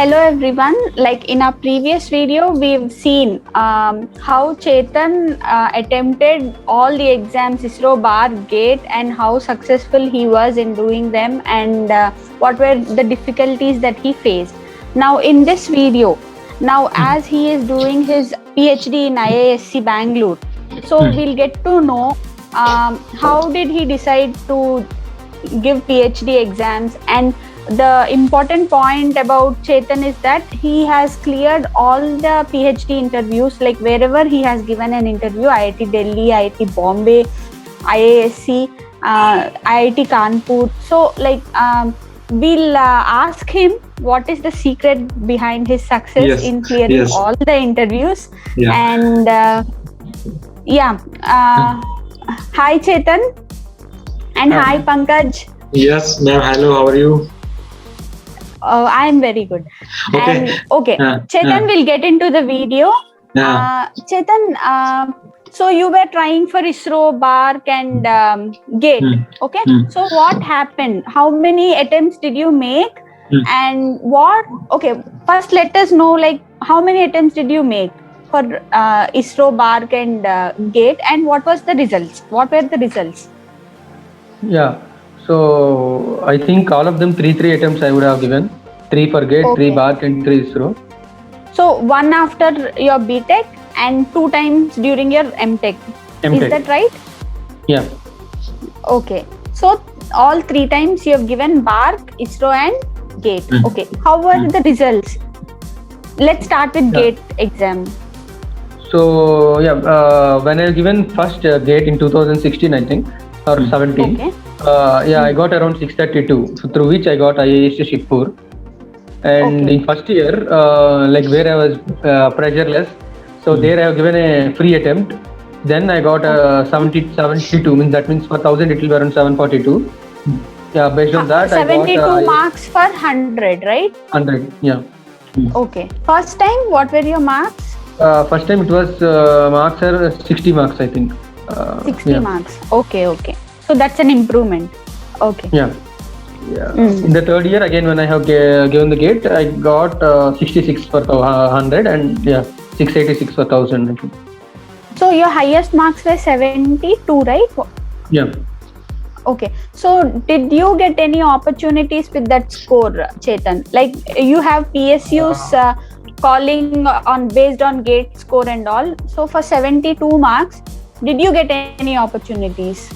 hello everyone. Like in our previous video, we've seen how Chetan attempted all the exams, ISRO, bar, GATE, and how successful he was in doing them, and what were the difficulties that he faced. Now, in this video, as he is doing his PhD in IISc Bangalore, so we'll get to know how did he decide to give PhD exams. And the important point about Chetan is that he has cleared all the PhD interviews, like wherever he has given an interview, IIT Delhi, IIT Bombay, IISc, IIT Kanpur. So we'll ask him what is the secret behind his success in clearing all the interviews. And hi Chetan, and hi Pankaj. Yes, ma'am. Hello, how are you? I am very good. Okay. And Chetan will get into the video. Chetan, so you were trying for ISRO, BARC and GATE. Okay. So what happened? How many attempts did you make? And what? Okay. First, let us know like how many attempts did you make for ISRO, BARC and GATE, and what was the results? What were the results? Yeah. So I think all of them three attempts I would have given. 3 for GATE, 3 BARC and 3 ISRO. So 1 after your BTech and 2 times during your MTech. Is that right? Yeah. Okay. So all 3 times you have given BARC, ISRO and GATE. Okay. How were the results? Let's start with GATE exam. So when I given first GATE in 2016, I think, or 17. Okay. I got around 632, so through which I got IISc Shibpur. And in first year, like where I was pressureless, so there I have given a free attempt. Then I got 72, means that means for 1000 it will be around 742. Yeah, based on that 72 I got marks for 100, right? 100, yeah. Okay. First time, what were your marks? First time it was marks are 60 marks, I think. 60 marks. Okay. So that's an improvement. Okay. Yeah. In the third year, again, when I have given the GATE, I got 66 for 100 and 686 for 1000. I think. So your highest marks were 72, right? Yeah. Okay. So did you get any opportunities with that score, Chetan? Like you have PSUs calling on based on GATE score and all. So for 72 marks, did you get any opportunities?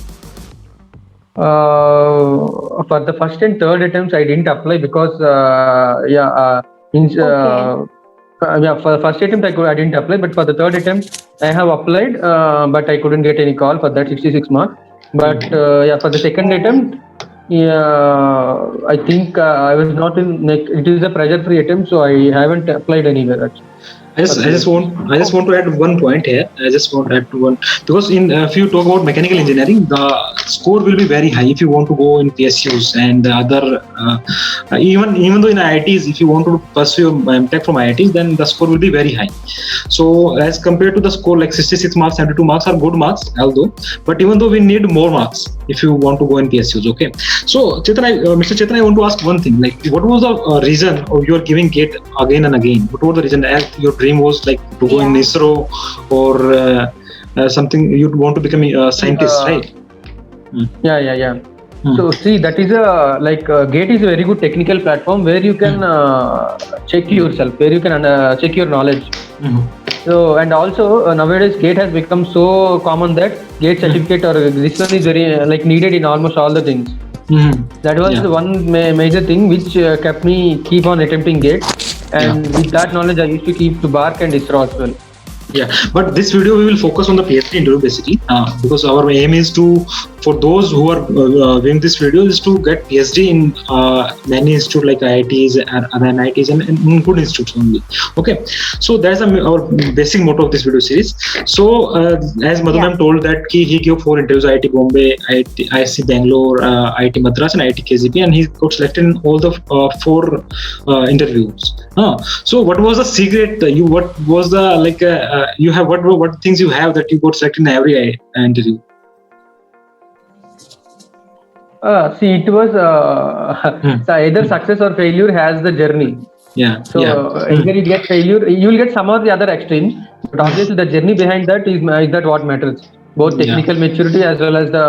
For the first and third attempts, I didn't apply because for the first attempt I didn't apply, but for the third attempt I have applied, but I couldn't get any call for that 66 marks. But for the second attempt, I think I was not in. It is a pressure-free attempt, so I haven't applied anywhere actually. I just want to add one point here. Because if you talk about mechanical engineering, the score will be very high if you want to go in PSUs and the other. Even though in IITs, if you want to pursue MTech from IITs, then the score will be very high. So as compared to the score like 66 marks, 72 marks are good marks, although. But even though we need more marks if you want to go in PSUs. Okay. So Mr. Chetan, I want to ask one thing. Like, what was the reason of your giving GATE again and again? What was the reason? Your dream was like to go in ISRO or something, you'd want to become a scientist, right? Yeah. So see, that is GATE is a very good technical platform where you can check yourself, where you can check your knowledge. So, and also nowadays GATE has become so common that GATE certificate or this one is very needed in almost all the things. That was the one major thing which kept me keep on attempting GATE, and with that knowledge I used to keep to BARC and ISRO as well. Yeah, but this video we will focus on the PhD interview basically, because our aim is to, for those who are viewing this video, is to get PhD in many institutes like IITs and other NITs and in good institutes only. Okay, so that's our basic motto of this video series. So as Madhu ma'am told that he gave 4 interviews: IIT Bombay, IISc Bangalore, IIT Madras and IIT KGP, and he got selected in all the 4 interviews. So what was the secret? What was the you have what things you have that you got selected in every interview? See, it was either success or failure has the journey. Yeah. So Yeah. either you get failure, you will get some or the other extremes. But obviously, the journey behind that is that what matters. Both technical maturity as well as the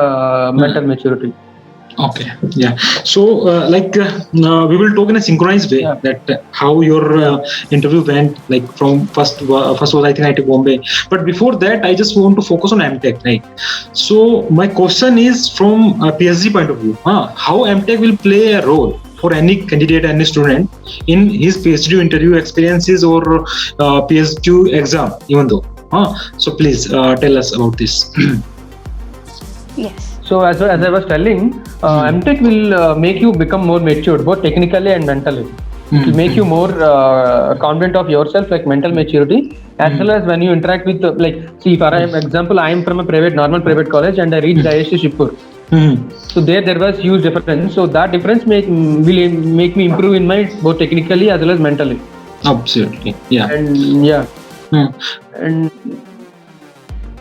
mental maturity. Okay. Yeah. So, we will talk in a synchronized way Yeah. that how your interview went. Like from first was I think IIT Bombay. But before that, I just want to focus on MTech. Right. So my question is from a PhD point of view. How MTech will play a role for any candidate, any student in his PhD interview experiences or PhD exam, even though. So please tell us about this. Yes. So as I was telling, MTech will make you become more mature, both technically and mentally. It will make you more confident of yourself, like mental maturity, as well as when you interact with, see, for example, I am from a normal private college, and I reached IST Shibpur. So there was huge difference. So that difference will make me improve in my both technically as well as mentally. Absolutely. Yeah. And yeah. And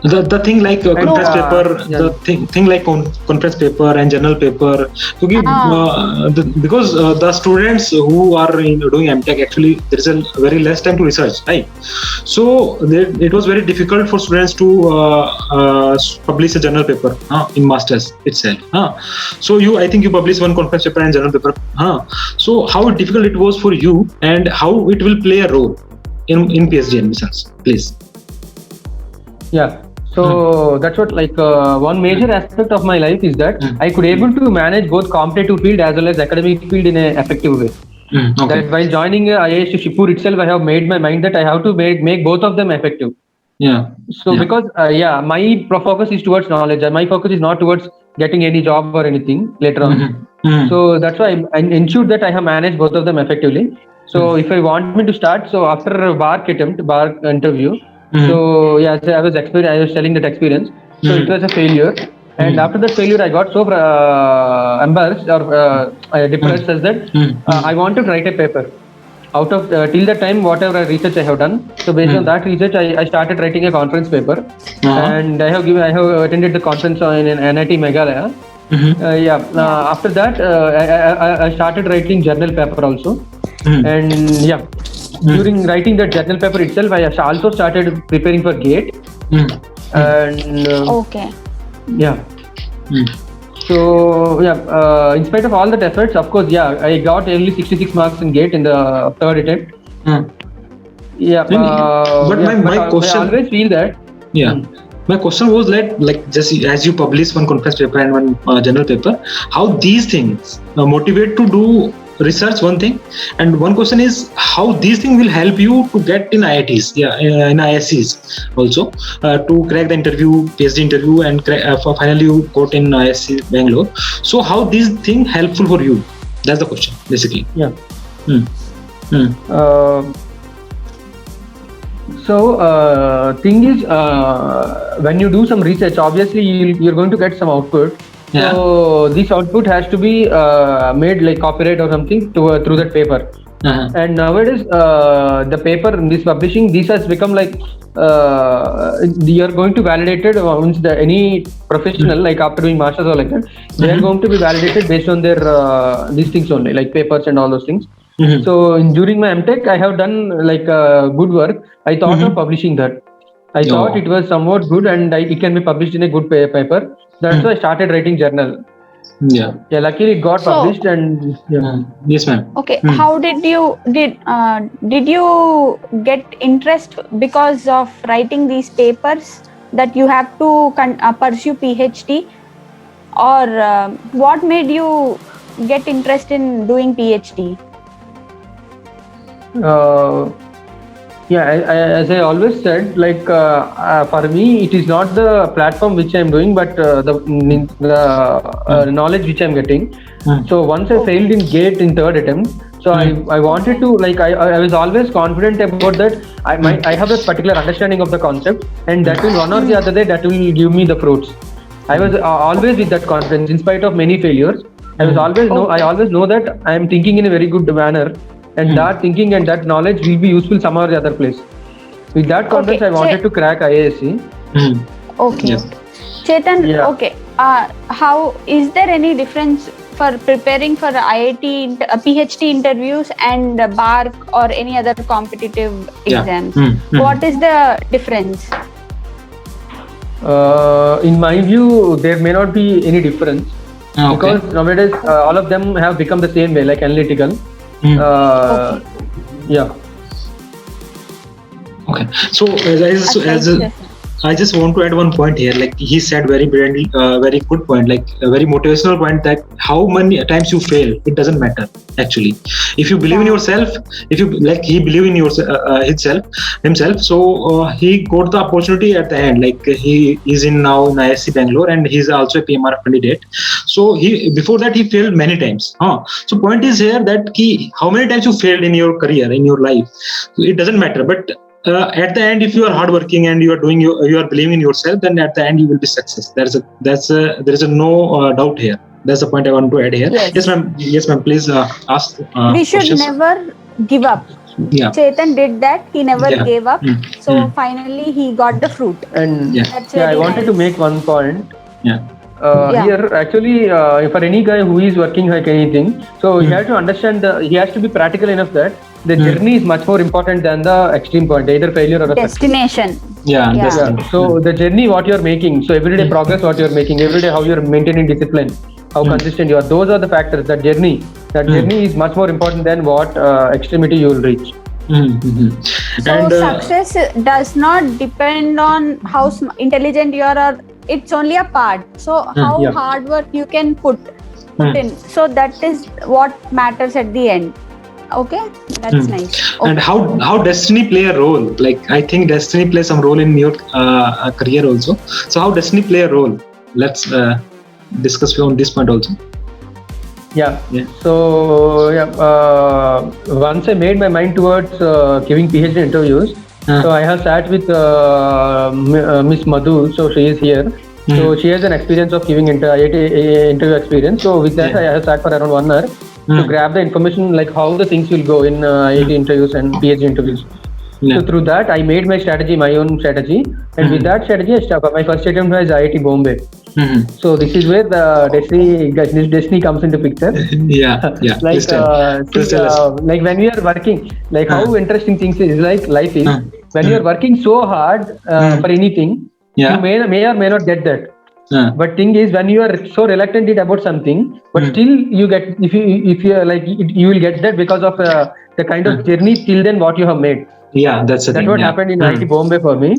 the thing like conference paper, the thing like conference paper and journal paper, because the students who are doing MTech, actually there is a very less time to research, right? So it was very difficult for students to publish a journal paper in masters itself. So I think you published one conference paper and journal paper. So how difficult it was for you, and how it will play a role in PhD admissions, please. Yeah. So that's what one major aspect of my life is that I could able to manage both competitive field as well as academic field in an effective way. Okay. That while joining IIT Shibpur itself, I have made my mind that I have to make both of them effective. Yeah. So because my focus is towards knowledge, and my focus is not towards getting any job or anything later on. So that's why I ensured that I have managed both of them effectively. So if I want me to start, so after a bar interview. So I was telling that experience. So it was a failure, and after that failure, I got so embarrassed or depressed as that I wanted to write a paper. Out of till that time, whatever research I have done, so based on that research, I started writing a conference paper, and I have attended the conference in NIT Meghalaya. After that, I started writing journal paper also, and during writing that journal paper itself, I also started preparing for GATE. And okay. Yeah. So in spite of all that efforts, of course, I got only 66 marks in GATE in the third attempt. My question. I always feel that. My question was like just as you publish one conference paper and one journal paper, how these things motivate to do research, one thing, and one question is how these things will help you to get in IITs, in ISCs also, to crack the interview, PhD interview, and finally you got in ISC Bangalore. So how these things helpful for you? That's the question, basically. Yeah. Thing is, when you do some research, obviously you're going to get some output. So this output has to be made like copyright or something through that paper. And nowadays the paper, this publishing, this has become like you're going to validate it once any professional, like after doing masters or like that, they are going to be validated based on their these things only, like papers and all those things. So during my MTech, I have done like good work. I thought of publishing that. I thought it was somewhat good, and it can be published in a good paper. That's why I started writing journal. Luckily it got published, and yes, ma'am. Okay. How did you get interest because of writing these papers that you have to pursue PhD, or what made you get interest in doing PhD? As I always said, like for me, it is not the platform which I am doing, but the knowledge which I am getting. So once I failed in GATE in third attempt, so I wanted to, like, I was always confident about that. I have a particular understanding of the concept, and that will one or the other day that will give me the fruits. I was always with that confidence in spite of many failures. I always know that I am thinking in a very good manner. And that thinking and that knowledge will be useful some or the other place. With that confidence, I wanted to crack IISc. Okay. Yes. Chetan, okay. how is there any difference for preparing for IIT, PhD interviews and BARC or any other competitive exams? What is the difference? In my view, there may not be any difference because nowadays all of them have become the same way, like analytical. Yeah. Okay. So I just want to add one point here. Like he said, very brilliantly, very good point. Like a very motivational point. That how many times you fail, it doesn't matter. Actually, if you believe in yourself, if you like, he believe in himself. So he got the opportunity at the end. Like he is in now in ISC Bangalore, and he's also a PMR candidate. So before that he failed many times. So point is here that how many times you failed in your career, in your life, it doesn't matter. But at the end, if you are hardworking and you are believing in yourself, then at the end you will be success. There is no doubt here. That's the point I want to add here. Yes, ma'am. Yes, ma'am. Please ask. We should questions. Never give up. Yeah. Chetan did that. He never gave up. So finally he got the fruit. And I wanted to make one point. Yeah. Here actually for any guy who is working like anything, so he has to understand he has to be practical enough that the journey is much more important than the extreme point, either failure or a destination. So the journey what you are making, so everyday progress what you are making, every day how you are maintaining discipline, how consistent you are, those are the factors. That journey is much more important than what extremity you will reach. So success does not depend on how intelligent you are, or it's only a part. So how hard work you can put in. So that is what matters at the end. Okay, that's nice. Okay. And how destiny play a role? Like I think destiny plays some role in your career also. So how destiny play a role? Let's discuss on this point also. So once I made my mind towards giving PhD interviews, so I have sat with Miss Madhu. So she is here. So she has an experience of giving interview experience. So with that I have sat for around 1 hour to grab the information, like how the things will go in IIT interviews and PhD interviews. So through that I made my strategy, my own strategy, and with that strategy I started. My first attempt was IIT Bombay. So this is where the destiny comes into picture. Like when we are working, like how interesting things is, like life is, when you are working so hard for anything, you may or may not get that. But thing is, when you are so reluctant about something, but still you get, if you are like, you will get that because of the kind of journey till then what you have made. That's what happened in IIT Bombay for me.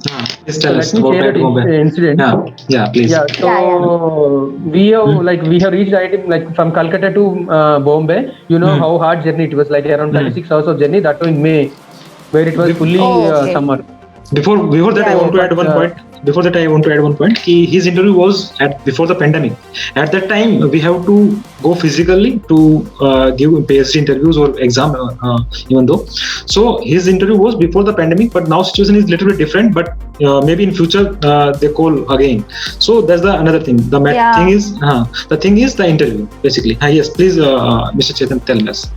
So let me share an incident. Please. So we have reached IIT, like from Calcutta to Bombay. You know how hard journey it was, like around 36 hours of journey. That was in May, where it was fully summer. Before that, I want to add one point. Before that, I want to add one point. His interview was before the pandemic. At that time, we have to go physically to give PhD interviews or exam, even though. So his interview was before the pandemic, but now situation is little bit different. But maybe in future they call again. So that's the another thing. The thing is the interview basically. Yes, please, Mr. Chetan, tell us.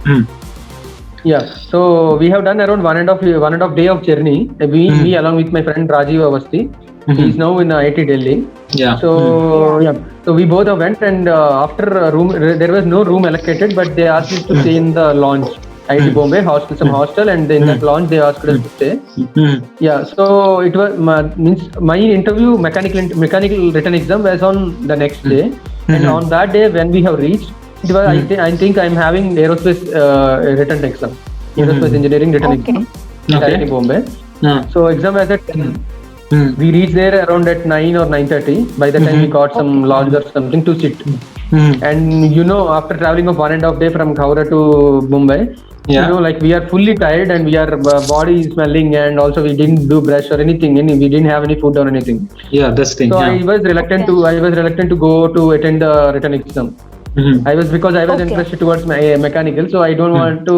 So we have done around 1.5 day of journey. Me along with my friend Rajiv Avasti. He is now in IIT Delhi. So we both went, and after there was no room allocated, but they asked us to stay in the lounge. IIT Bombay hostel, and in that lounge they asked us to stay. So it was my interview, mechanical written exam was on the next day, and on that day when we have reached, it was I think I'm having aerospace written exam, aerospace engineering written exam in IIT Bombay. So exam was at 10. We reached there around at 9 or 9:30. By the time we got some lodge or something to sit. And after traveling of 1.5 day from Khawra to Mumbai, like we are fully tired and we are body is smelling, and also we didn't do brush or anything. We didn't have any food or anything. That's thing. So I was reluctant to go to attend the written exam. Because I was interested towards my mechanical, so I don't want to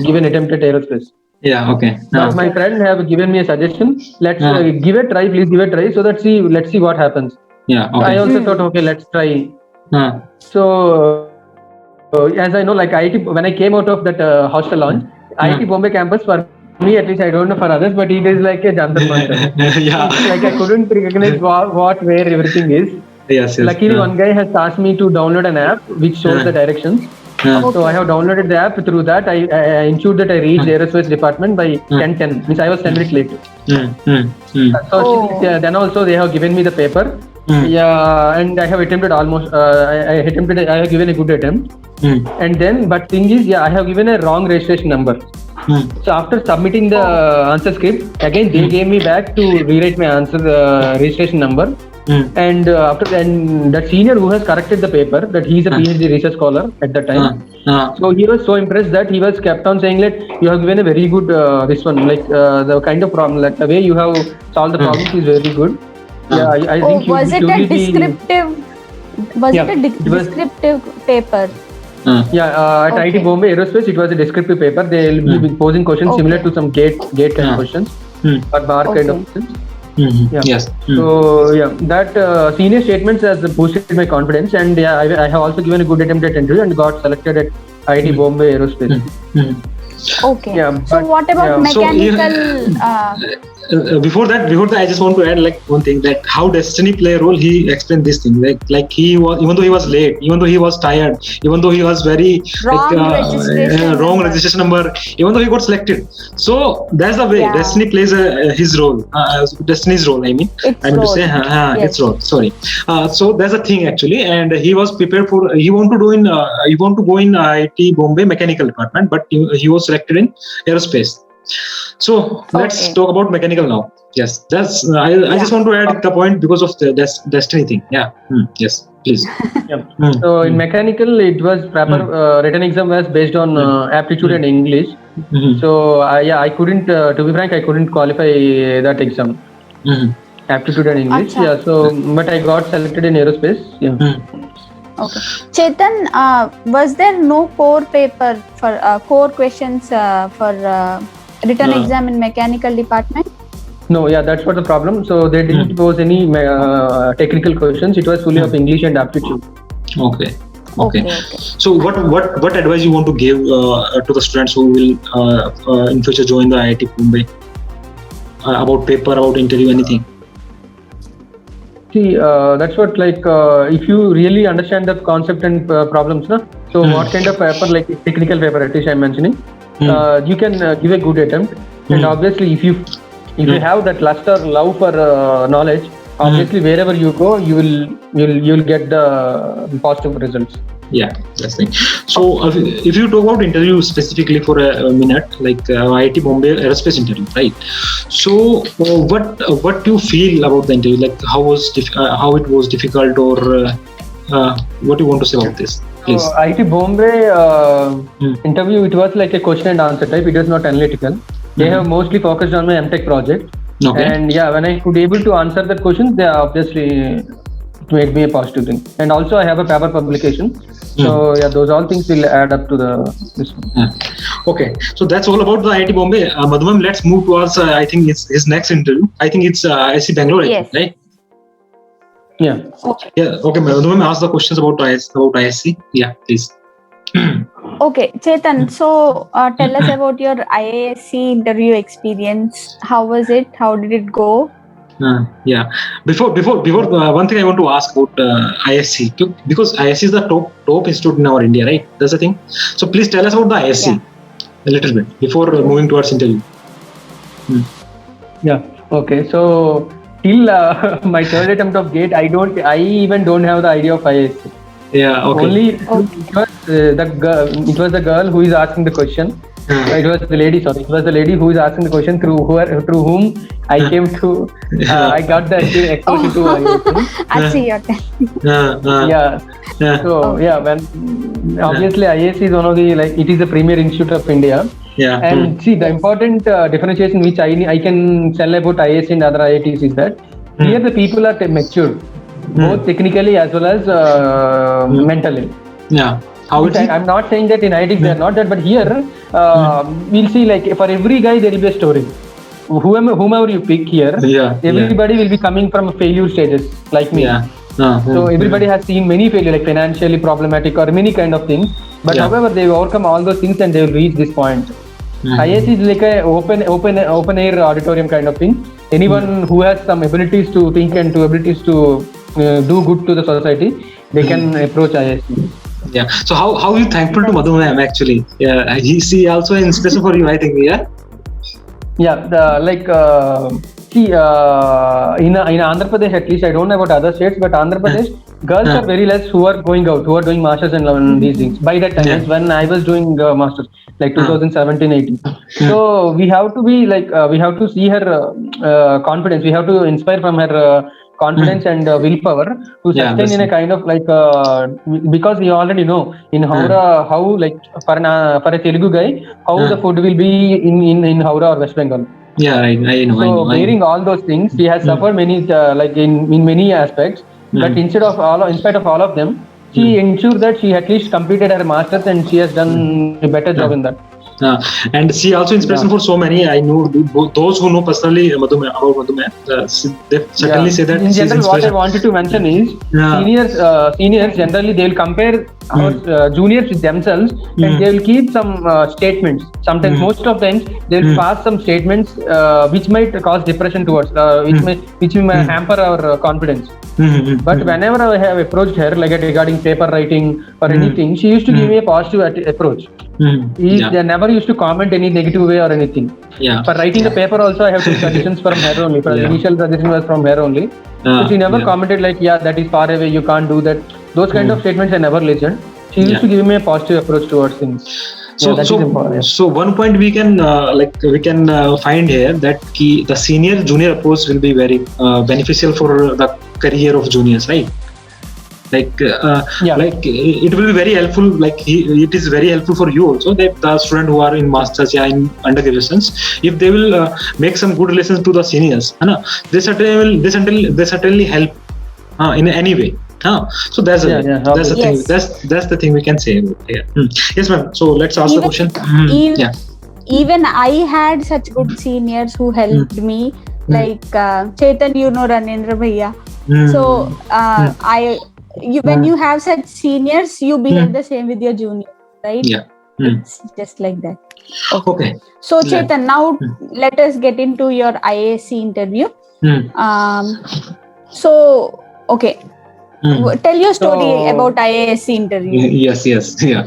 give an attempt at aerospace. But my friend have given me a suggestion. Let's give a try. Please give a try. So let's see what happens. I also thought, okay, let's try. So as I know, like IIT, when I came out of that hostel lounge, IIT Bombay campus, for me at least, I don't know for others, but it is like a jantar mantar. Like I couldn't recognize where everything is. Yes, yes. Luckily, one guy has asked me to download an app which shows the directions. So I have downloaded the app. Through that, I ensured that I reached aerospace department by 10:10. Means I was 10 minutes late. So then also they have given me the paper. Yeah, and I have attempted almost. I have given a good attempt. And then, but thing is, I have given a wrong registration number. So after submitting the answer script, again they gave me back to rewrite my answer registration number. And after then, that senior who has corrected the paper, that he is a PhD research scholar at that time. So he was so impressed that he was kept on saying that you have given a very good this one, like the kind of problem, like the way you have solved the problems is very good. Yeah, I think was it a descriptive? Was it a descriptive paper? At IIT Bombay Aerospace, it was a descriptive paper. They will be posing questions similar to some gate kind of questions or bar kind of questions. Yes. So that senior statements has boosted my confidence, and I have also given a good attempt at interview and got selected at IIT Bombay Aerospace. Okay. So what about mechanical? Before that, I just want to add like one thing, that how destiny play a role. He explained this thing, like he was, even though he was late, even though he was tired, even though he was very wrong registration number, even though he got selected. So that's the way destiny plays his role, destiny's role. I mean to say its role. Sorry. So that's the thing actually, and he was prepared for. He want to go in IIT Bombay mechanical department, but he was selected in aerospace. So let's talk about mechanical now. Yes, that's. I just want to add the point because of the destiny thing. Yeah. Yes, please. So in mechanical, it was proper written exam was based on aptitude and English. So I couldn't. To be frank, I couldn't qualify that exam. Aptitude and English. Achha. So but I got selected in aerospace. Okay. Chetan, was there no core paper for core questions for written exam in mechanical department? No, that's what the problem. So they didn't pose any technical questions. It was fully of English and aptitude. Okay. So what advice you want to give to the students who will in future join the IIT Bombay about paper, about interview, anything? See, that's what if you really understand the concept and problems, so what kind of paper, like technical paper at least I'm mentioning, you can give a good attempt. And obviously if you have that lust or love for knowledge, obviously wherever you go, you'll get the positive results. Yeah, that's the thing. So if you talk about interview specifically for a minute, like IIT Bombay aerospace interview, right? So what do you feel about the interview? Like how it was difficult, or what do you want to say about this? Please. So IIT Bombay interview, it was like a question and answer type. It was not analytical. They have mostly focused on my MTech project. Okay. And when I could able to answer that question, they obviously it made me a positive thing. And also I have a paper publication. So those all things will add up to this one. Okay, so that's all about the IIT Bombay. Madhumam, let's move towards I think it's his next interview. I think it's IIT Bangalore, right? Yeah. Okay. Okay, Madhumam, ask the questions about IISc. Yeah, please. Okay, Chetan. So tell us about your IISc interview experience. How was it? How did it go? Before one thing I want to ask about IISc, because IISc is the top institute in our India, right? That's the thing. So please tell us about the IISc a little bit before moving towards interview. Okay. So till my third attempt of GATE, I even don't have the idea of IISc. Yeah. Okay. Only it was the girl who is asking the question. It was the lady. Sorry, it was the lady who is asking the question through whom I came to. I got the exposure to IISc. I see your So when obviously IISc is one of the it is the premier institute of India. Yeah. And see, the important differentiation which I can tell about IISc and other IITs is that here the people are matured, both technically as well as mentally. Yeah. I'm not saying that in IITs they are not that, but here we'll see for every guy there will be a story. Whomever you pick here, everybody will be coming from failure stages like me. So everybody has seen many failures, like financially problematic or many kind of things. But however, they overcome all those things and they will reach this point. IISc is like a open air auditorium kind of thing. Anyone who has some abilities to think and abilities to do good to the society, they can approach IISc. Yeah. So how are you thankful to Madhu ma'am actually? Yeah, she also inspiration for you, I think. Yeah. Yeah, see, in Andhra Pradesh at least, I don't know about other states, but Andhra Pradesh, girls are very less who are going out, who are doing masters and these things. By that time, Yeah. when I was doing masters, like 2017-18. So we have to be like, we have to see her confidence. We have to inspire from her confidence and willpower to Yeah, sustain in a kind of like, because we already know in Howrah how like for a Telugu guy, how the food will be in Howrah or West Bengal. Yeah, right. I know. So bearing all those things, he has suffered many like in many aspects. But in spite of all of them, she ensured that she at least completed her masters and she has done a better job in that. And she also inspiration for so many. I know those who know personally about Madhu ma'am. They certainly say that in general, what I wanted to mention is seniors generally they will compare our juniors with themselves and they will keep some statements. Sometimes, most of times, they will pass some statements which might cause depression towards, which may hamper our confidence. But whenever I have approached her, like regarding paper writing or anything, she used to give me a positive approach. They never used to comment any negative way or anything. For writing the paper also, I have two suggestions from her only. For initial suggestion was from her only. So she never commented like, that is far away, you can't do that. Those kind of statements I never listened. She used to give me a positive approach towards things. So one point we can find here that the senior junior approach will be very beneficial for the career of juniors, right? Like it will be very helpful. Like it is very helpful for you also that the student who are in masters in undergraduations, if they will make some good relations to the seniors, they certainly help in any way. So that's the thing. That's the thing we can say about here. Yes, ma'am. So let's ask the question. Even I had such good seniors who helped me, like Chetan, Ranendra Bhaiya. So when you have such seniors, you behave the same with your juniors, right? Yeah. It's just like that. Okay. So Chetan, now let us get into your IISc interview. So tell your story about IISc interview. Yes. Yeah.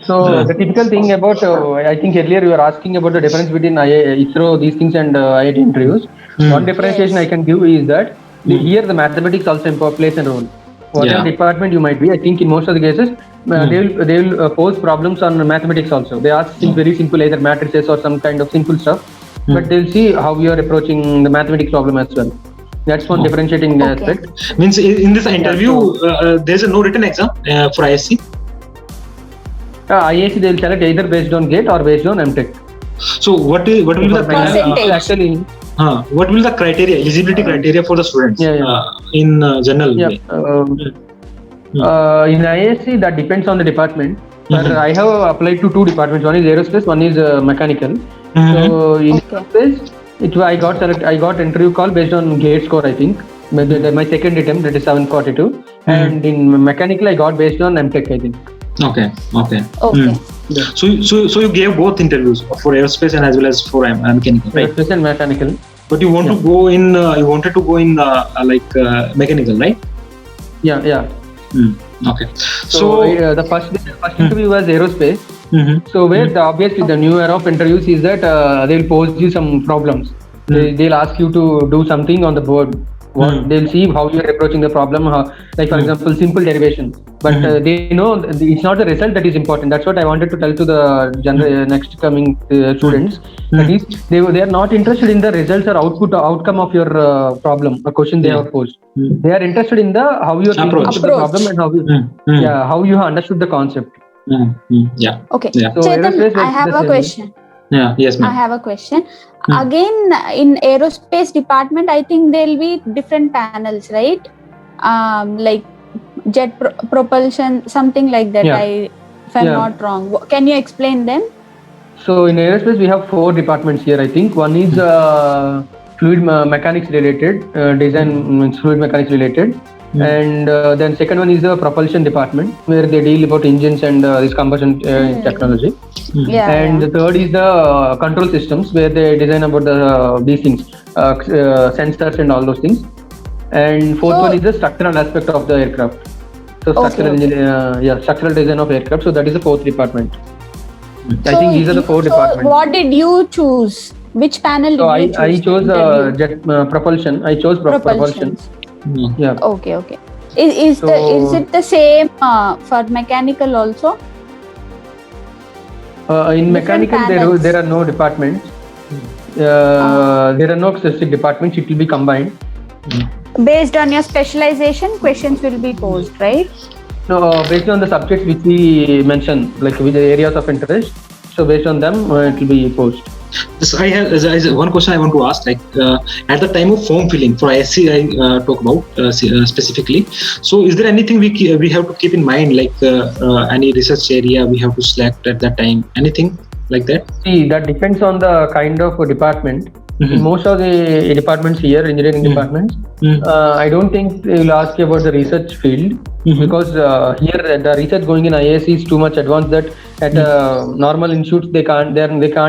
So the typical thing about, I think earlier you were asking about the difference between ISRO, these things, and IIT interviews. One differentiation I can give is that here the mathematics also plays a role. Whatever department you might be, I think in most of the cases, they will pose problems on mathematics also. They ask things very simple, either matrices or some kind of simple stuff, but they'll see how you are approaching the mathematics problem as well. That's one differentiating aspect. Means in this interview, there's no written exam for IISc? IISc, they'll select either based on GATE or based on MTech. So what will be the percentage? What will the criteria, eligibility criteria for the students in general way? In IISc, that depends on the department. But I have applied to two departments. One is aerospace, one is mechanical. So in aerospace, I got interview call based on GATE score, I think. My second attempt, that is 742. And in mechanical, I got based on MTech, I think. Okay. So you gave both interviews for aerospace and as well as for mechanical, right? Aerospace and mechanical. But you want to go in, mechanical, right? Yeah. Okay. So the first interview was aerospace. So where obviously the new era of interviews is that they'll pose you some problems. They'll ask you to do something on the board. They'll see how you're approaching the problem. Like for example, simple derivation. But they know it's not the result that is important. That's what I wanted to tell to the next coming students. That is, they are not interested in the results or outcome of your problem, a question they have posed. They are interested in how you are thinking about the problem and how you have understood the concept. Okay. So Chetan, I have a question. Yes, ma'am. I have a question. Again, in aerospace department, I think there'll be different panels, right? Like jet propulsion, something like that. If I'm not wrong, can you explain them? So in aerospace, we have 4 departments here. I think one is fluid mechanics related, design fluid mechanics related. And then second one is the propulsion department where they deal about engines and this combustion technology. And the third is the control systems where they design about these things, sensors and all those things. And fourth So- one is the structural aspect of the aircraft. So structural Okay. engineering, structural design of aircraft. So that is the fourth department. I So think these are the four so departments. what did you choose? Which panel did So you choose? I chose to interview? jet propulsion. I chose propulsion. Propulsion. Yeah. Okay. Is So- it the same for mechanical also? In mechanical, panels. there are no departments. There are no specific departments. It will be combined. Based on your specialization, questions will be posed, right? No, based on the subjects which we mentioned, like with the areas of interest. So based on them, it will be posed. This I have one question I want to ask. Like at the time of form filling for ISC, I talk about specifically. So, is there anything we have to keep in mind, like any research area we have to select at that time? Anything like that? See, that depends on the kind of department. Mhm. In most of the departments here, engineering departments, I don't think they will ask you about the research field because here the research going in IAC is too much advanced that at normal institutes they can't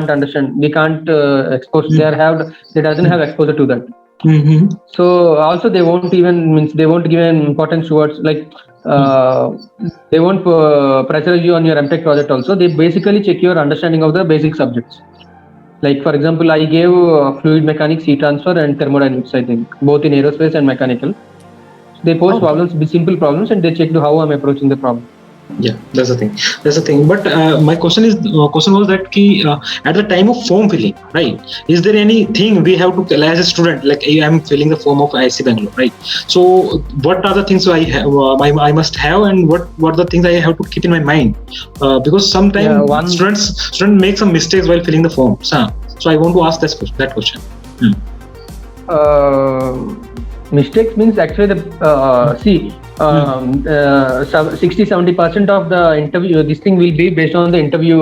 understand, they can't expose, they doesn't have exposure to that. So also they won't give an importance towards like they won't pressurize you on your MTech project also. They basically check your understanding of the basic subjects. Like for example, I gave fluid mechanics, heat transfer and thermodynamics, I think, both in aerospace and mechanical. They pose problems, simple problems, and they check how I'm approaching the problem. Yeah, that's the thing. But my question was that at the time of form filling, right? Is there anything we have to, as a student, like I'm filling the form of ISC Bangalore, right? So what are the things I must have, and what are the things I have to keep in my mind? Because sometimes students make some mistakes while filling the forms. So I want to ask that question. Mistakes means actually the 60-70% of the interview, this thing will be based on the interview,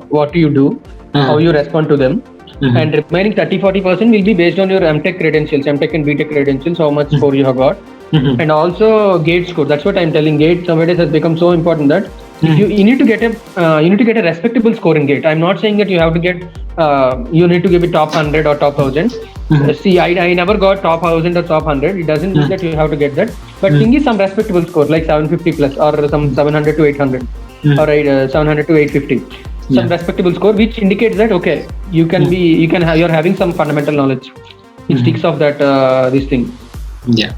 what you do, how you respond to them, and remaining 30-40% will be based on your MTech credentials, MTech and BTech credentials, how much score you have got, and also GATE score. That's what I'm telling. GATE nowadays has become so important that you need to get a respectable score in GATE. I'm not saying that you have to get you need to give it top 100 or top 1000. See, I never got top 1000 or top 100. It doesn't mean that you have to get that. But thing is some respectable score like 750 plus or some 700 to 800 or 700 to 850. Some respectable score which indicates that okay, you're having some fundamental knowledge. It sticks off that this thing. Yeah.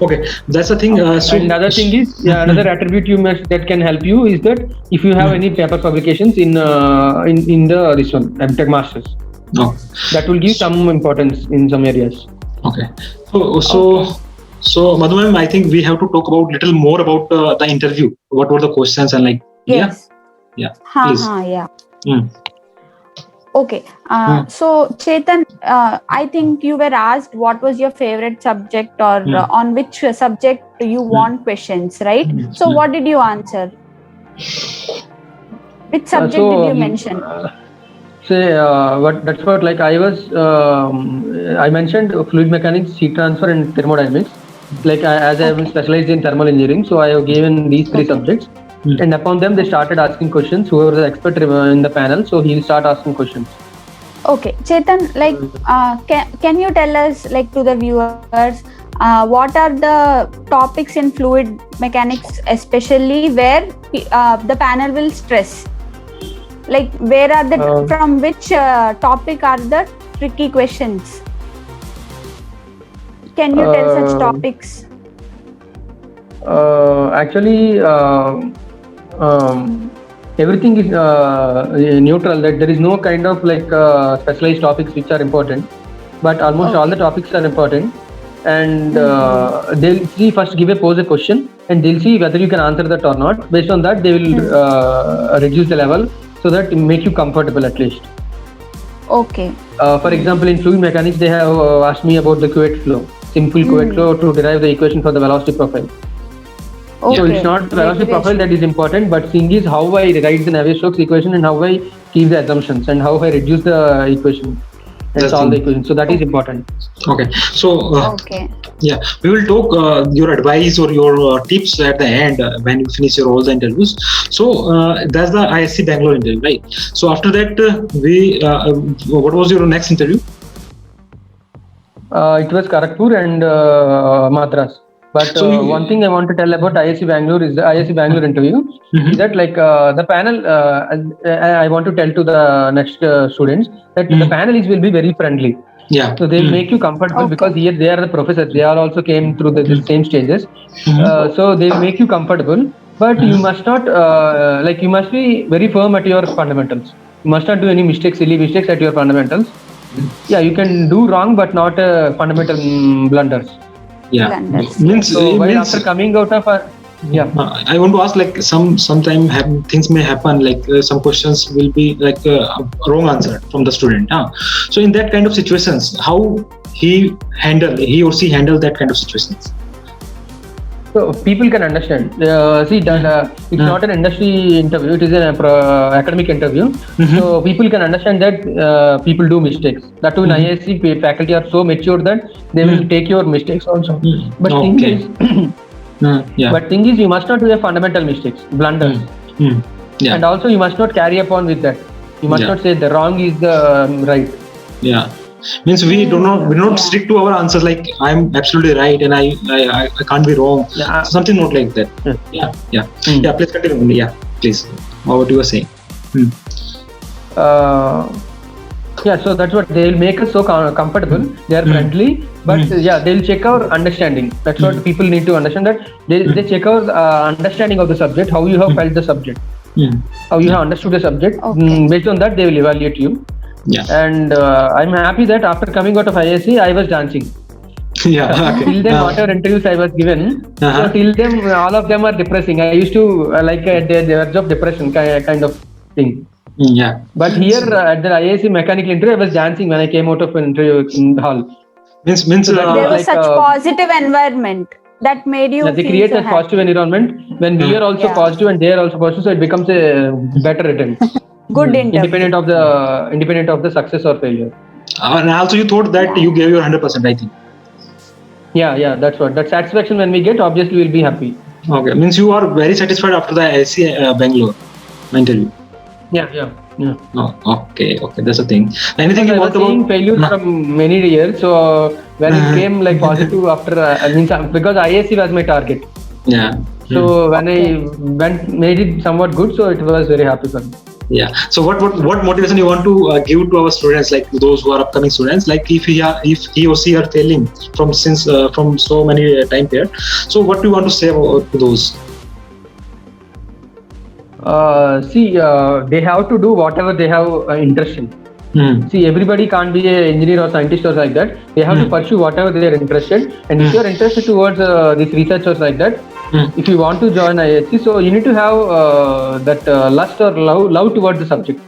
Okay, that's the thing. So another thing is another attribute that can help you is that if you have any paper publications in the this one MTech Masters, that will give some importance in some areas. Okay. So Madhu ma'am, I think we have to talk about little more about the interview. What were the questions and like? Yes. Yeah. Please. Okay. So Chetan, I think you were asked what was your favorite subject or on which subject you want questions, right? So what did you answer? Which subject did you mention? That's what like I was. I mentioned fluid mechanics, heat transfer, and thermodynamics. Like as I am specialized in thermal engineering, so I have given these three subjects. And upon them, they started asking questions. Whoever the expert in the panel, so he'll start asking questions. Okay, Chetan, like, can you tell us, like, to the viewers, what are the topics in fluid mechanics, especially where the panel will stress? Like, where are the from which topic are the tricky questions? Can you tell such topics? Actually. Everything is neutral, that there is no kind of like specialized topics which are important, but almost all the topics are important, and they'll see first pose a question and they'll see whether you can answer that or not. Based on that, they will reduce the level so that it make you comfortable at least. Okay. For example, in fluid mechanics, they have asked me about the Couette flow, simple Couette flow to derive the equation for the velocity profile. Okay. So it's not the velocity profile that is important, but thing is how I write the Navier-Stokes equation and how I keep the assumptions and how I reduce the equation and solve the equation. So that is important. Okay. So yeah, we will talk your advice or your tips at the end when you finish all the interviews. So that's the ISC Bangalore interview, right? So after that, what was your next interview? It was Kharagpur and Madras. But So you- one thing I want to tell about ISC Bangalore is the ISC Bangalore interview. Mhm. Is that like the panel? I want to tell to the next students that the Mhm. panelists will be very friendly. Yeah. So they'll make you comfortable Okay. because here they are the professors. They are also came through the same stages. So they'll make you comfortable. But you must not you must be very firm at your fundamentals. You must not do any mistakes, silly mistakes at your fundamentals. Yeah, you can do wrong, but not fundamental blunders. Yeah. Blunders. Means, So it while means after coming out of I want to ask, like, sometime things may happen, like some questions will be like wrong answer from the student. So in that kind of situations, how he or she handle that kind of situations? so people can understand. It's not an industry interview; it is an academic interview. Mhm. So people can understand that people do mistakes. That too, in ISC faculty are so mature that they will take your mistakes also. But Okay. thing is, Yeah. but thing is, you must not do a fundamental mistakes, blunders, Yeah. and also you must not carry upon with that. You must Yeah. not say the wrong is the right. Yeah. Means we're not strict to our answers, like I'm absolutely right and I can't be wrong. Yeah. Something not like that. Yeah. Yeah. Please continue. Yeah. Please. What you were saying. So that's what they'll make us so comfortable. They are friendly, but they'll check our understanding. That's what people need to understand, that they check our understanding of the subject, how you have felt the subject, how you have understood the subject. Okay. Based on that, they will evaluate you. Yeah. And I'm happy that after coming out of ISC, I was dancing. Yeah. Okay. Till then, whatever interviews I was given, so till then, all of them are depressing. I used to like the verge of depression kind of thing. Yeah. But here at the IAC mechanical interview, I was dancing when I came out of an interview in the hall. Means. There was like, such positive environment that made you They feel create so a positive environment when we are also Yeah. positive and they are also positive, so it becomes a better attempt, good interview. independent of the success or failure. And also you thought that you gave your 100%, I think. Yeah, that's what. That satisfaction when we get, obviously we'll be happy. Okay. Means you are very satisfied after the ISC Bangalore interview. Yeah. Oh, okay. That's the thing. Anything I you was want seeing about? failures from many years, so when it came like positive after, because ISC was my target. Yeah. So when I made it somewhat good, so it was very happy for me. Yeah. So what motivation you want to give to our students, like those who are upcoming students, like if he or she are failing from so many time period, so what do you want to say about those? They have to do whatever they have interest in. See, everybody can't be an engineer or scientist or like that. They have to pursue whatever they are interested. And if you are interested towards this research or like that, if you want to join ISC, so you need to have that lust or love towards the subject.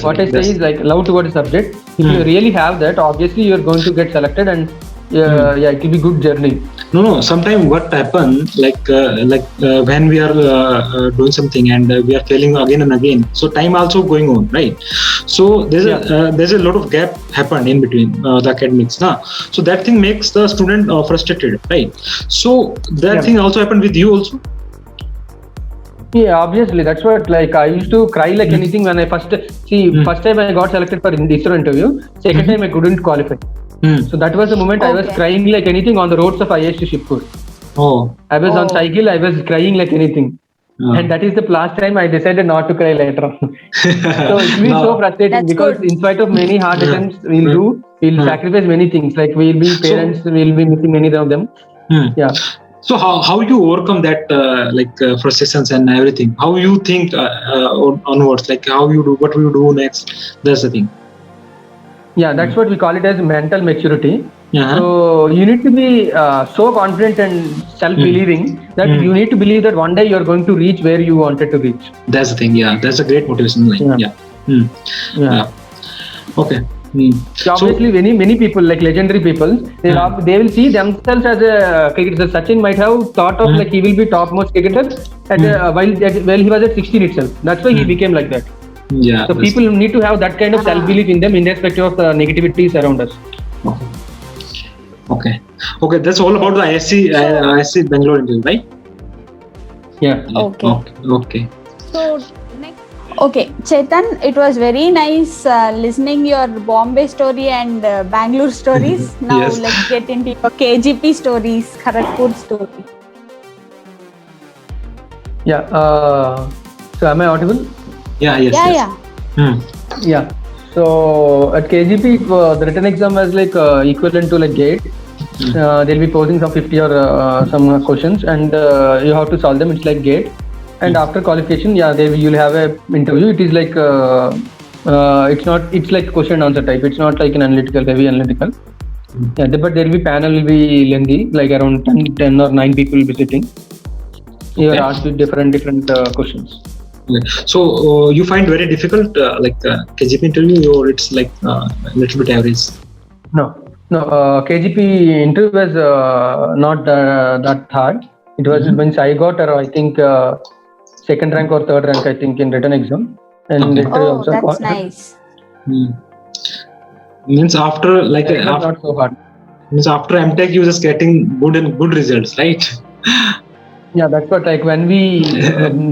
What I say is like love towards the subject. If you really have that, obviously you are going to get selected, and it will be good journey. No. Sometimes what happen, like when we are doing something and we are failing again and again, so time also going on, right? So there's a lot of gap happened in between the academics, so that thing makes the student frustrated, right? So that thing also happened with you also. Yeah, obviously that's what, like I used to cry like anything when I first time I got selected for the ISRO interview. Second time I couldn't qualify. So that was the moment I was crying like anything on the roads of IST Shibpur. I was on cycle, I was crying like anything. And that is the last time I decided not to cry later on. So it will be so frustrating because in spite of many hard attempts we'll sacrifice many things, like we'll be parents, we'll be missing many of them. Yeah. So how you overcome that frustrations and everything? How you think onwards? Like how you do, what will you do next? That's the thing. Yeah, that's what we call it as mental maturity. Uh-huh. So you need to be so confident and self-believing that you need to believe that one day you're going to reach where you wanted to reach. That's the thing. Yeah, that's a great motivation. Okay. So obviously, many people, like legendary people, they will see themselves as a cricketer. Sachin might have thought of like he will be topmost cricketer while he was at 16 itself. That's why he became like that. Yeah. So people need to have that kind of self-belief in them, irrespective of the negativities around us. Okay. That's all about the ISC Bangalore interview, right? Yeah. Okay. Okay. So next. Okay, Chetan, it was very nice listening your Bombay story and Bangalore stories. Now Yes. let's get into your KGP stories, Kharagpur story. Yeah. So am I audible? Yeah. Yes. Yeah, yes. yeah. Hmm. Yeah. So at KGP, the written exam was like equivalent to like GATE. They'll be posing some 50 or some questions, and you have to solve them. It's like GATE. And after qualification, you'll have a interview. It is like it's like question and answer type. It's not like an heavy analytical. Yeah, but there will be panel will be lengthy, like around 10 or 9 people will be sitting. You are Okay. asked with different questions. Okay. So you find very difficult KGP interview, or it's like a little bit average? No. KGP interview was not that hard. It was means I got I think second rank or third rank, I think, in written exam, and Okay. interview Oh, also that's got. nice. Means after like It was not so hard. means after MTech you just getting good results, right? Yeah, that's what, like, when we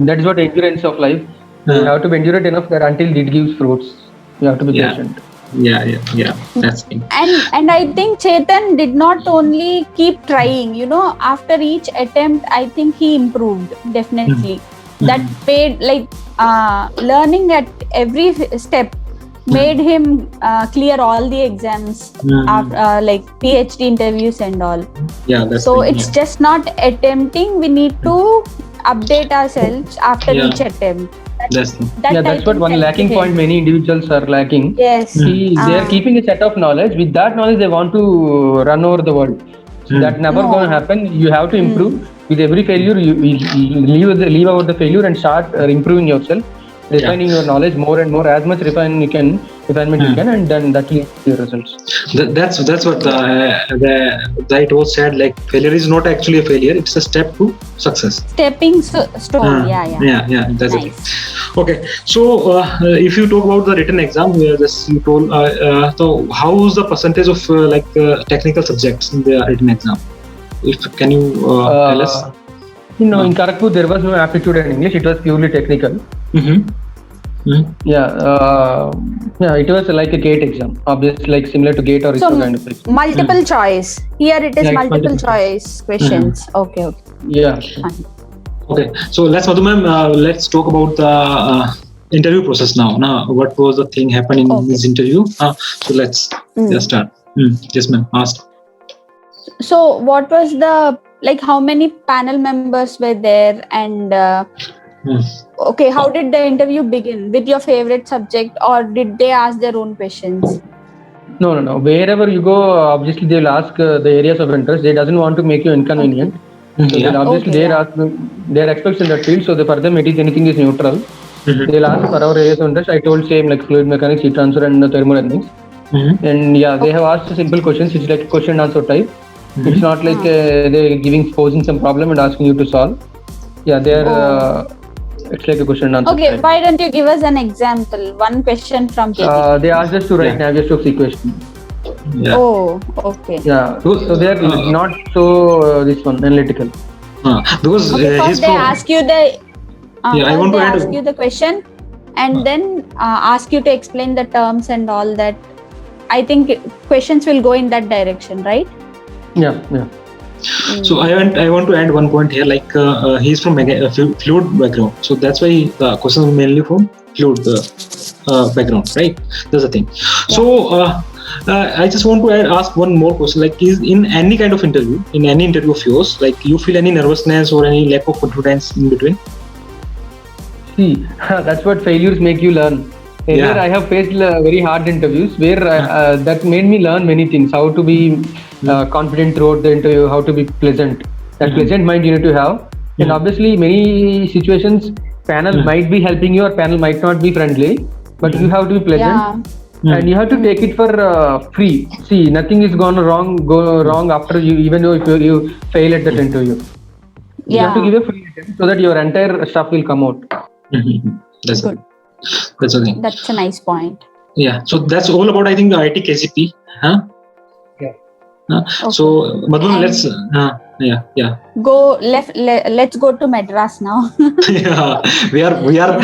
that's what endurance of life. You have to be endurant enough that until it gives fruits. You have to be Yeah. patient. Yeah. That's it. And I think Chetan did not only keep trying, after each attempt, I think he improved definitely. That paid, like, learning at every step made him clear all the exams, after, like PhD interviews and all. Yeah, that's So it. it's just not attempting, we need to update ourselves after Yeah. each attempt. That's it. That I That's what think one helped lacking him. point many individuals are lacking. Yes. They are keeping a set of knowledge. With that knowledge, they want to run over the world. So that never No. going to happen. You have to improve. With every failure, you leave out the failure and start improving yourself, refining your knowledge more and more. As much refinement you can, and then that leads to your results. That's what the it was said. Like, failure is not actually a failure; it's a step to success. Stepping stone. Yeah. That's Nice. it. Okay, so if you talk about the written exam, you told. So how is the percentage of technical subjects in the written exam? Can you tell us? In Kharagpur, there was no aptitude in English. It was purely technical. It was like a GATE exam, obviously, like similar to GATE or So, ISRO kind of exam. multiple choice. Here it is Yeah, it's multiple multiple choice questions. Okay. Yeah. Fine. Okay, so Madhu ma'am, let's talk about the interview process now. Now, what was the thing happening in this interview? So let's just start. Yes, ma'am. Ask. So what was the, like, how many panel members were there, and okay, how did the interview begin? With your favorite subject, or did they ask their own questions? No. Wherever you go, obviously they'll ask the areas of interest. They doesn't want to make you inconvenient. So they'll obviously they're experts in that field. So for them, anything is neutral. They'll ask for our areas of interest. I told same, like fluid mechanics, heat transfer, and thermodynamics. And they have asked simple questions. It's like question and answer type. It's not like they're posing some problem and asking you to solve. It's like a question and answer. Okay, why don't you give us an example? One question from KGP. They asked us to write Navier-Stokes equation. Yeah. Oh, okay. Yeah. So they are not so this one analytical. Because First they ask you the. I want to ask you the question, and then ask you to explain the terms and all that. I think questions will go in that direction, right? Yeah. So I want to add one point here. Like, he's from fluid background, so that's why the questions are mainly from fluid background, right? That's the thing. Yeah. So I just want to ask one more question. Like, is in any kind of interview, in any interview of yours, like, you feel any nervousness or any lack of confidence in between? See, that's what failures make you learn. Earlier, I have faced very hard interviews where that made me learn many things. How to be confident throughout the interview, how to be pleasant. That pleasant mind you need to have. And obviously, many situations, panel might be helping you or panel might not be friendly, but you have to be pleasant. And you have to take it for free. See, nothing is go wrong after you, even though if you fail at that interview. You have to give a free attempt so that your entire stuff will come out. That's good. That's the thing. That's a nice point. Yeah. So that's all about, I think, the IIT KGP. Yeah. Okay. So, Madhu, let's Yeah. Go left. Let's go to Madras now. Yeah, we are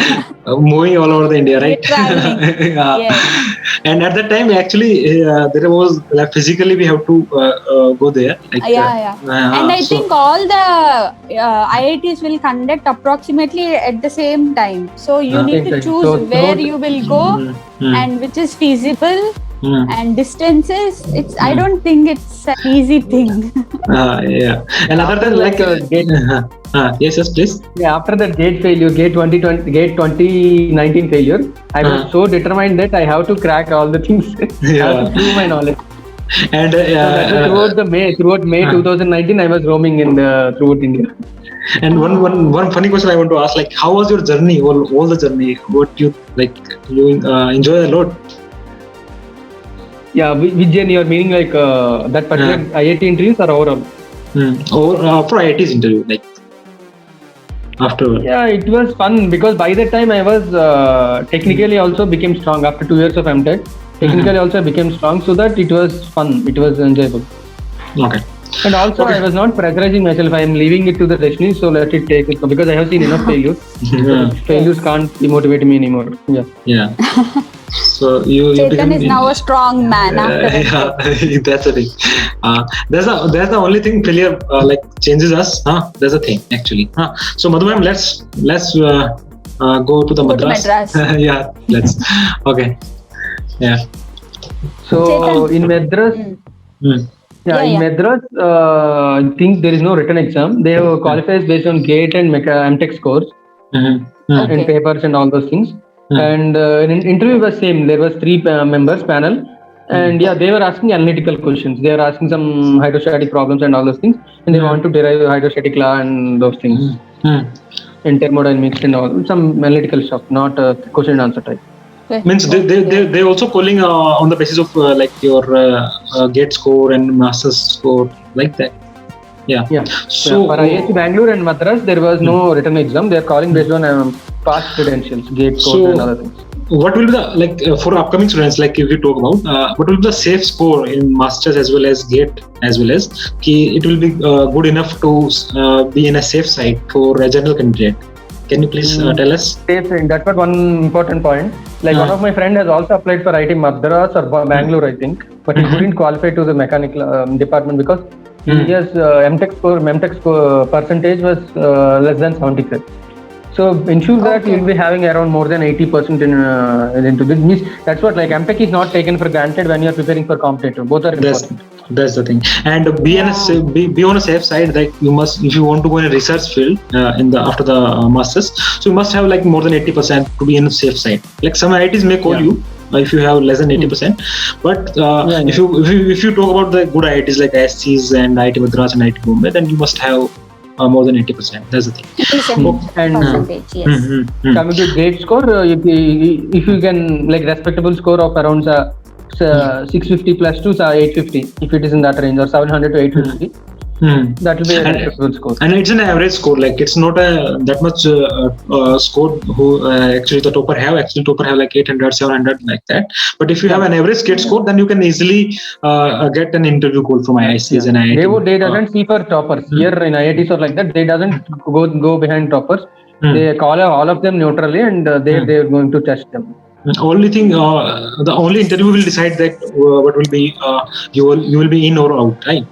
moving all over the India, right? Traveling. Yeah. Yes. And at that time, actually, there was like physically we have to go there. Like, Yeah. And I think all the IITs will conduct approximately at the same time. So you need to choose where you will go and which is feasible. And distances, I don't think it's an easy thing. Yeah. And other than like yes, please. Yeah, after that GATE failure, GATE 2019 failure, I was so determined that I have to crack all the things. I have to prove my knowledge. And throughout May 2019, I was roaming throughout India. And one funny question I want to ask, like, how was your journey? All the journey, what you like? You enjoy a lot. Yeah, which journey you're meaning, like that particular IIT interviews or overall? Or for IIT's interview, like afterward. Yeah, it was fun because by that time I was technically also became strong after 2 years of MTech. Technically also I became strong, so that it was fun. It was enjoyable. Okay. And also I was not pressurizing myself. I am leaving it to the destiny, so let it take it, because I have seen enough failures. Failures can't demotivate me anymore. Yeah. So you Chetan is now a strong man after that. Yeah, that's the thing. That's the only thing failure like changes us. That's the thing actually. So Madhu ma'am, let's go to the Madras. Yeah, let's. Okay. Yeah. So Chetan. in Madras. In Madras, I think there is no written exam. They have qualifies based on GATE and MTech scores and papers and all those things. And an interview was same. There was 3 members panel, and they were asking analytical questions. They were asking some hydrostatic problems and all those things, and they want to derive hydrostatic law and those things, and thermodynamics and all some analytical stuff, not question and answer type. Means they also calling on the basis of like your GATE score and master's score, like that. Yeah. So for IIT Bangalore and Madras, there was no written exam. They are calling based on past credentials, GATE score and other things. What will be the for upcoming students? Like if you talk about what will be the safe score in masters as well as GATE as well as it will be good enough to be in a safe side for a general candidate. Can you please tell us? Safe, that's what one important point. Like one of my friend has also applied for IIT Madras or Bangalore, I think, but he couldn't qualify to the mechanical department because his MTech score percentage was less than 75. So ensure that you'll be having around more than 80% into this. Means that's what like MTech is not taken for granted when you are preparing for competitive. Both are important. That's the thing. And be on a safe side. Like you must, if you want to go in a research field after the masters, so you must have like more than 80% to be in a safe side. Like some IITs may call you if you have less than 80%, but if you talk about the good IITs like ISCs and IIT Madras and IIT Bombay, then you must have more than 80%. That's the thing. Percentage, yes. Coming to GATE score, if you can like respectable score of around 650 plus to 850, if it is in that range, or 700 to 850, that will be a respectable score. And it's an average score. Like it's not that much score. Who actually the topper have like 800, 700 like that. But if you have an average GATE score, then you can easily get an interview call from IICs and IIT. They doesn't see for toppers here in IITs or like that. They doesn't go behind toppers. They call all of them neutrally, and they're going to test them. The only interview will decide that what will be you will be in or out, right?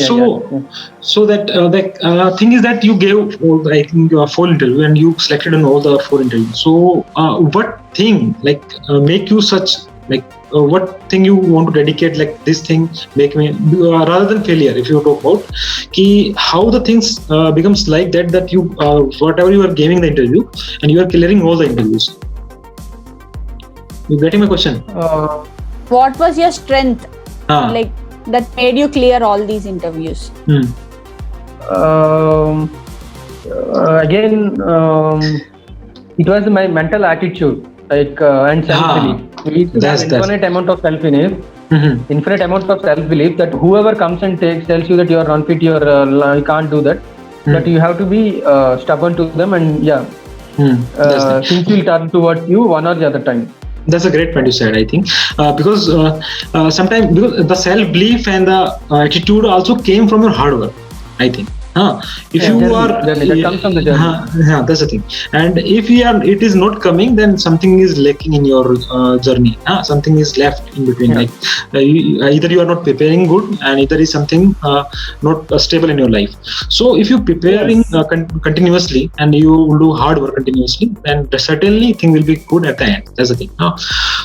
So that the thing is that you gave I think 4 interview and you selected on all the 4 interviews. So what thing like make you such like what thing you want to dedicate like this thing make me rather than failure? If you talk about how the things becomes like that you whatever you are giving the interview and you are clearing all the interviews. You getting my question? What was your strength? Like that made you clear all these interviews? Again, it was my mental attitude, like and self-belief. We used to have infinite amount of self-belief. Infinite amount of self-belief that whoever comes and tells you that you are unfit, you can't do that. But you have to be stubborn to them, and things will turn towards you one or the other time. That's a great point you said, I think, because sometimes because the self-belief and the attitude also came from your hard work. I think. If Yeah, you journey, are, that comes from the journey. that's the thing. And if it is not coming, then something is lacking in your journey. Something is left in between. Yeah. Like either you are not preparing good, and either is something not stable in your life. So if you preparing continuously and you do hard work continuously, then certainly thing will be good at the end. That's the thing.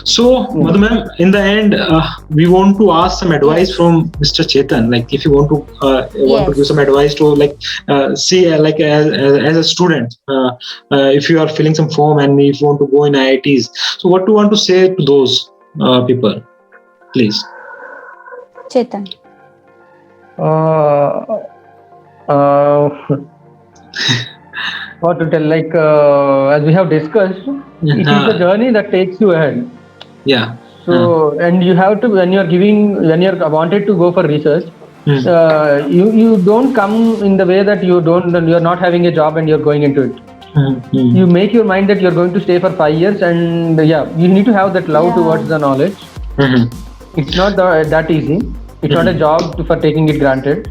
So Madhu ma'am, in the end, we want to ask some advice from Mr. Chetan. Like if you want to give some advice to see like as a student, if you are filling some form and if you want to go in IITs, so what do you want to say to those people, please? Chetan. What to tell? Like as we have discussed, it is the journey that takes you ahead. Yeah. So and you have to, when you're wanted to go for research, you don't come in the way that you're not having a job and you're going into it. You make your mind that you're going to stay for 5 years, and you need to have that love towards the knowledge. It's not that easy. It's not a job for taking it granted.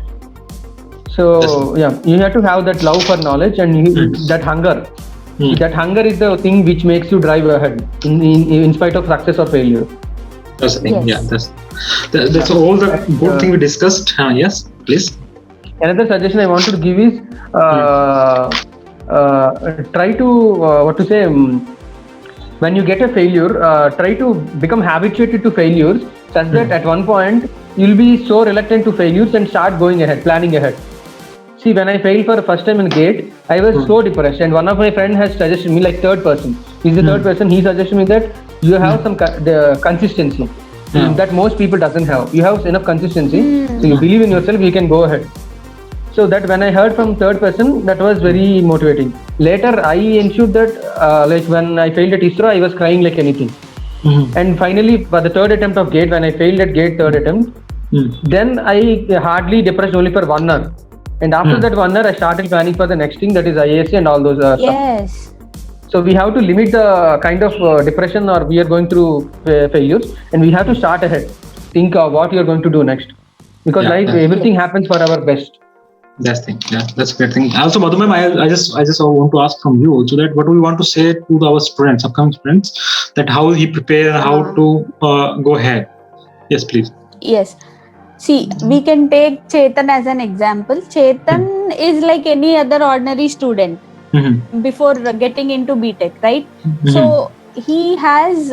So you have to have that love for knowledge and that hunger. That hunger is the thing which makes you drive ahead in spite of success or failure. That's the thing. Yeah, that's all the good thing we discussed. Yes, please. Another suggestion I wanted to give is try to when you get a failure, try to become habituated to failures, such that at one point you'll be so reluctant to failures and start going ahead, planning ahead. See, when I failed for the first time in GATE, I was so depressed, and one of my friends has suggested me, like third person. He's the third person. He suggested me that you have some consistency that most people doesn't have. You have enough consistency, so you believe in yourself, you can go ahead. So that when I heard from third person, that was very motivating. Later, I ensured that like when I failed at ISRO, I was crying like anything. And finally, by the third attempt of GATE, when I failed at GATE third attempt, then I hardly depressed only for 1 hour. And after that 1 hour, I started planning for the next thing, that is IASC and all those stuff. So we have to limit the kind of depression or we are going through failures, and we have to start ahead. Think of what you are going to do next, because life, everything happens for our best. That's the thing. Yeah, that's a great thing. Also, Madhu ma'am, I just want to ask from you also that what do we want to say to our students, upcoming students, that how he prepare, how to go ahead. Yes, please. Yes. See, we can take Chetan as an example. Chetan is like any other ordinary student before getting into BTech, right? So he has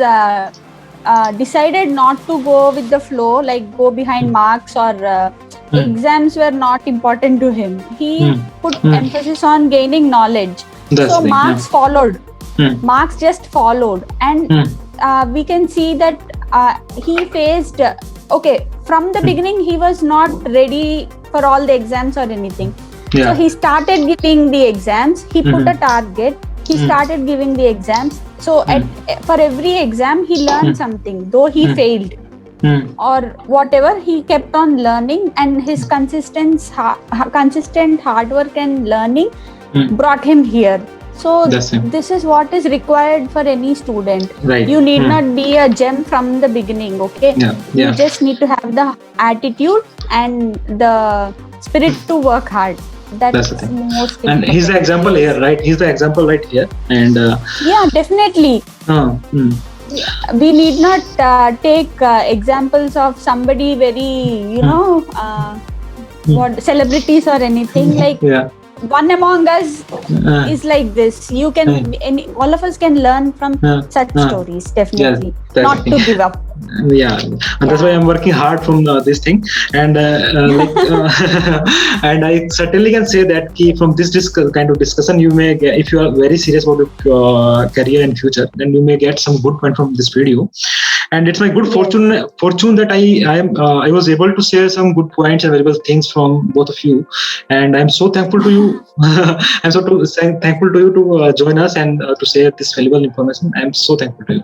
decided not to go with the flow, like go behind marks or exams were not important to him. He put emphasis on gaining knowledge. So marks followed. Marks just followed. And we can see that he faced, from the beginning, he was not ready for all the exams or anything. So he started giving the exams. He put a target. He started giving the exams. So for every exam, he learned something, though he failed. Or whatever, he kept on learning, and his consistent hard work and learning brought him here. So this is what is required for any student. Right. You need not be a gem from the beginning, okay? You just need to have the attitude and the spirit to work hard. That's the most important. And he's the example here, right? He's the example right here. And definitely. We need not take examples of somebody very, what celebrities or anything like. One among us is like this. You can, all of us can learn from such stories. Definitely, not to give up. And that's why I'm working hard from this thing, and and I certainly can say that from this kind of discussion, you may get, if you are very serious about your career and future, then you may get some good point from this video. And it's my good fortune that I was able to share some good points and valuable things from both of you, and I'm so thankful to you. I'm so thankful to you to join us and to share this valuable information. I'm so thankful to you.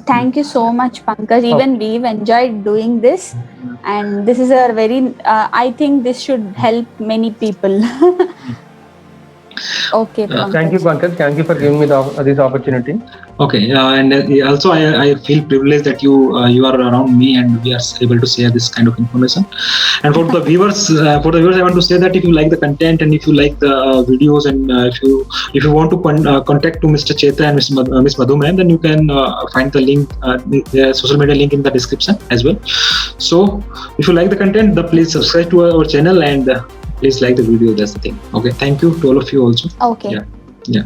Thank you so much, Pankaj. Even we've enjoyed doing this, and this is a very. I think this should help many people. Okay, Thank you, Pankaj. Thank you for giving me this opportunity. Okay, and also I feel privileged that you are around me and we are able to share this kind of information. And for the viewers, I want to say that if you like the content and if you like the videos, and if you want to contact to Mr. Cheta and Miss Madhu ma'am, then you can find the link, the social media link in the description as well. So if you like the content, please subscribe to our channel and please like the video. That's the thing. Okay, thank you to all of you also. Okay. Yeah.